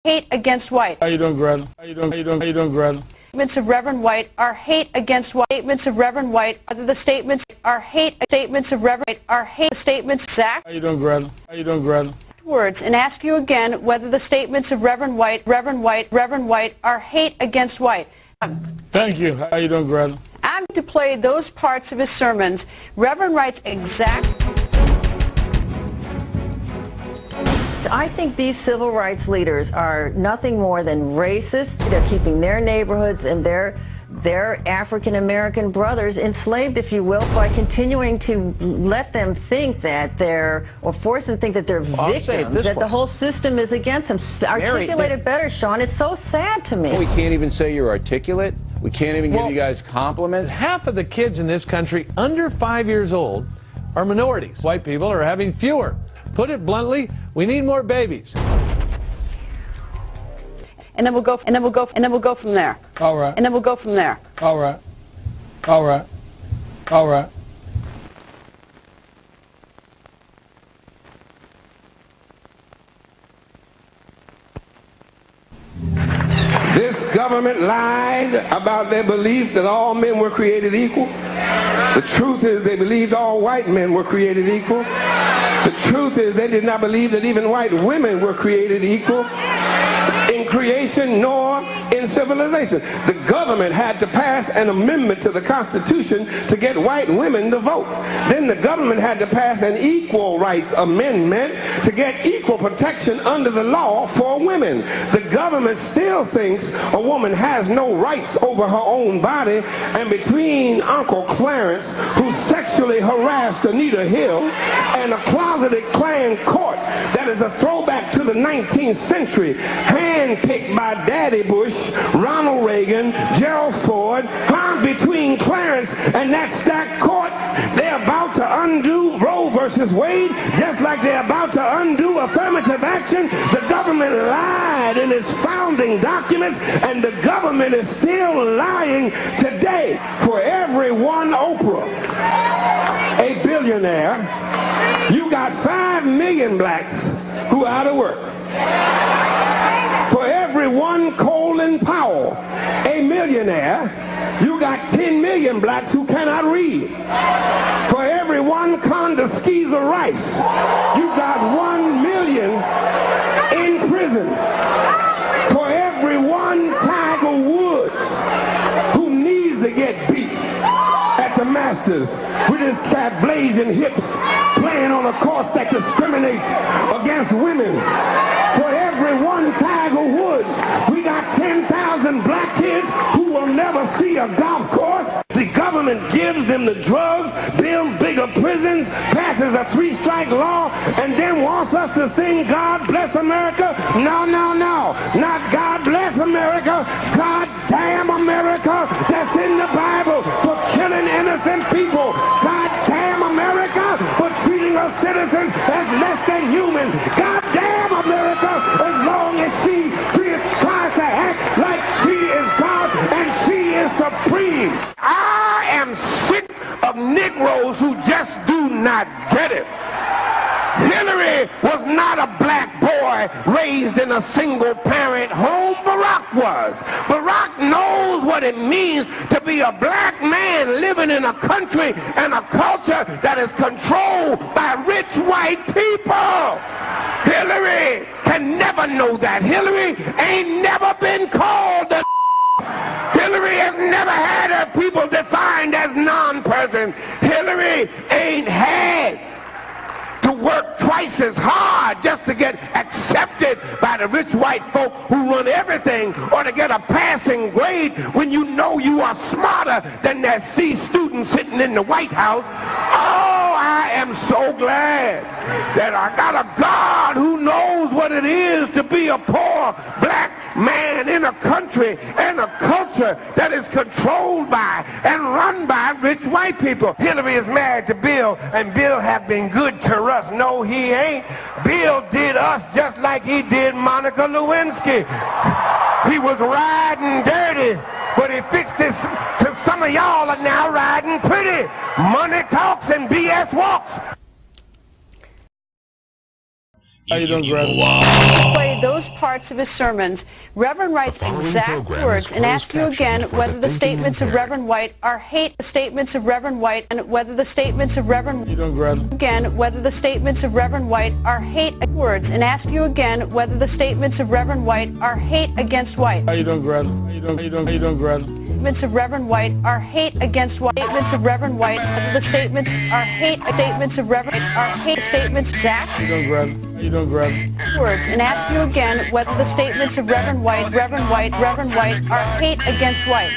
hate against white. How you doing, Greta? How you doing, Greta? Statements of Reverend White are hate against white. Statements of Reverend White, whether the statements are hate, statements of Reverend White are hate statements. Zach. How you doing, Greta? How you doing, Greta? Words and ask you again whether the statements of Reverend White are hate against white. Thank you. How you doing, Greta? I'm going to play those parts of his sermons. Reverend Wright's exact. I think these civil rights leaders are nothing more than racist. They're keeping their neighborhoods and their African-American brothers enslaved, if you will, by continuing to let them think that they're, or force them to think that they're victims, that the whole system is against them. Articulate it better, Sean. It's so sad to me. We can't even say you're articulate. We can't even give you guys compliments. Half of the kids in this country under 5 years old are minorities. White people are having fewer. Put it bluntly, we need more babies. And then we'll go from there. All right. And then we'll go from there. All right. All right. All right. This government lied about their belief that all men were created equal. The truth is they believed all white men were created equal. The truth is they did not believe that even white women were created equal in creation nor in civilization. The government had to pass an amendment to the Constitution to get white women to vote. Then the government had to pass an equal rights amendment to get equal protection under the law for women. The government still thinks a woman has no rights over her own body, and between Uncle Clarence, who sexually harassed Anita Hill, and a closeted Klan court that is a throwback to the 19th century, handpicked by Daddy Bush, Ronald Reagan, Gerald Ford, found between Clarence and that stacked court, they're about to undo Roe versus Wade, just like they're about to undo affirmative action. The government lied in its founding documents, and the government is still lying today. For every one Oprah, a billionaire, you got 5 million blacks who are out of work. For every one Colin Powell, a millionaire, you got 10 million blacks who cannot read. For every one Condoleezza Rice, you got 1 million in prison. For every one Tiger Woods who needs to get beat at the Masters with his cat blazing hips, playing on a course that discriminates against women. For every one Tiger Woods, we got 10,000 black kids who will never see a golf course. The government gives them the drugs, builds bigger prisons, passes a 3-strike law, and then wants us to sing God Bless America. No, no, no. Not God Bless America. God damn America. That's in the Bible for killing innocent people. God damn America for treating us citizens as less than human. God damn America as long as she tries to act like she is God and she is supreme. I am sick of Negroes who just do not get it. Hillary was not a black boy raised in a single-parent home. Barack was. Barack knows what it means to be a black man living in a country and a culture that is controlled by rich white people. Hillary can never know that. Hillary ain't never been called a Hillary has never had her people defined as non-person. Hillary ain't had to work twice as hard just to get accepted by the rich white folk who run everything, or to get a passing grade when you know you are smarter than that C student sitting in the White House. Oh, I am so glad that I got a God who knows what it is to be a poor black man in a country and a culture that is controlled by and run by rich white people. Hillary is married to Bill, and Bill have been good to us. No, he ain't. Bill did us just like he did Monica Lewinsky. He was riding dirty, but he fixed this. So some of y'all are now riding pretty. Money talks and BS walks. How you doing, Greg? Play those parts of his sermons, Reverend Wright's exact words, and ask you again whether the statements of Reverend White are hate. The statements of Reverend White, and whether the statements of Reverend How you doing, Greg? again whether the statements of Reverend White are hate words, and ask you again whether the statements of Reverend White are hate against White. How you doing, Greg? How you doing? How you doing? How you doing, Greg? Statements of Reverend White are hate against White. Statements of Reverend White, whether the statements are hate. Statements of Reverend White are hate. Statements exact How you doing, Greg? How you doing, Greg? words, and ask you again whether the statements of Reverend White are hate against White.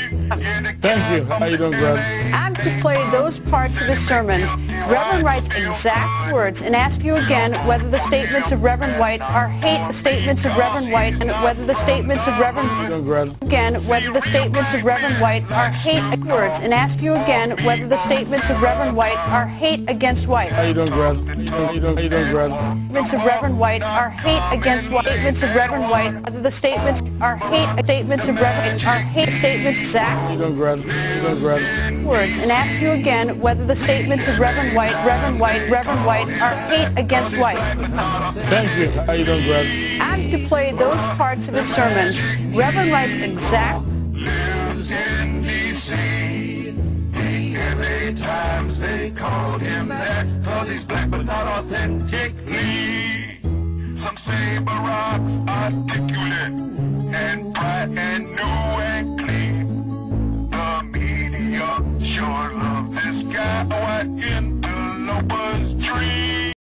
Thank you. How you doing, Greg? I'm to play those parts of his sermons, Reverend Wright's exact words, and ask you again whether the statements of Reverend White are hate. The statements of Reverend White, and whether the statements of Reverend How you doing, Greg? again whether the statements of Reverend White are hate words, and ask you again whether the statements of Reverend White are hate against White. How you doing, Greg? How you doing? How you doing, Greg? Statements of Reverend White are hate against White. Statements of Reverend White, whether the statements are hate. Statements of Reverend White are hate. Statements exact How you doing, Greg? How you doing, Greg? words, and ask you again whether the statements of Reverend White are hate against White. Thank you. How you doing, Greg? I'm to play those parts of his sermons, Reverend Wright's exact times they called him that, cause he's black but not authentically. Some say Barack's articulate and bright and